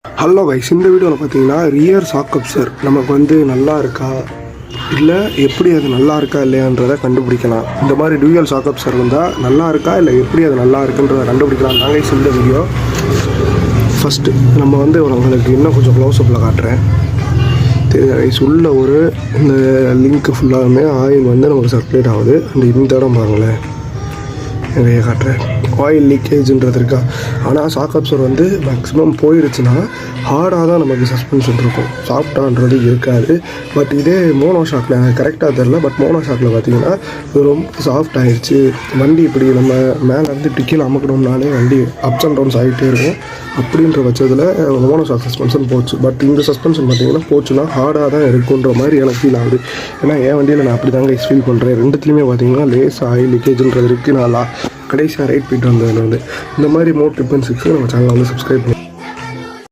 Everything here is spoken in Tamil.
ஹலோ கைஸ், இந்த வீடியோவில் பார்த்தீங்கன்னா ரியர் ஷாக் அப்சர் நமக்கு வந்து நல்லா இருக்கா இல்லை எப்படி அது நல்லா இருக்கா இல்லையான்றதை கண்டுபிடிக்கலாம். இந்த மாதிரி டியூயல் ஷாக் அப்சர் வந்தால் நல்லா இருக்கா இல்லை எப்படி அது நல்லா இருக்குன்றதை கண்டுபிடிக்கலாம். நாங்கள் இந்த வீடியோ ஃபஸ்ட்டு நம்ம வந்து உங்களுக்கு இன்னும் கொஞ்சம் க்ளோஸ்அப்பில் காட்டுறேன். ரைஸ் உள்ள ஒரு இந்த லிங்க்கு ஃபுல்லாகவே ஆயில் வந்து நமக்கு சர்க்குலேட் ஆகுது. இந்த இடம் பாருங்களேன், நிறைய காட்டுறேன். ஆயில் லீக்கேஜ்ன்றது இருக்கா. ஆனால் ஷாக் அப்சர் வந்து மேக்ஸிமம் போயிடுச்சுன்னா ஹார்டாக தான் நமக்கு சஸ்பென்ஷன் இருக்கும், சாஃப்டான்றது இருக்காது. பட் இதே மோனோ ஷாக்கில் எனக்கு கரெக்டாக தெரில, பட் மோனோ ஷாக்கில் பார்த்தீங்கன்னா இது ரொம்ப சாஃப்ட் ஆகிடுச்சு. வண்டி இப்படி நம்ம மேலேருந்து டிக்கியில் அமுக்கணும்னாலே வண்டி அப்ஸ் அண்ட் டவுன்ஸ் ஆகிட்டே இருக்கும். அப்படின்ற பட்சத்தில் மோனோ ஷாக் சஸ்பென்ஷன் போச்சு. பட் இந்த சஸ்பென்ஷன் பார்த்தீங்கன்னா போச்சுன்னா ஹார்டாக தான் இருக்குன்ற மாதிரி எனக்கு ஃபீல் ஆகுது. ஏன்னா என் வண்டியில் நான் அப்படி தாங்க ஃபீல் பண்ணுறேன். ரெண்டுத்துலேயுமே பார்த்தீங்கன்னா லேஸ் ஆயில் லீக்கேஜ்ன்றது இருக்குது. நான் கடைசியாக ரைட் போய்ட்டு வந்ததில் வந்து இந்த மாதிரி மோர் டிப் அண்ட் சிக்ஸு நம்ம சேனலில் வந்து சப்ஸ்கிரைப்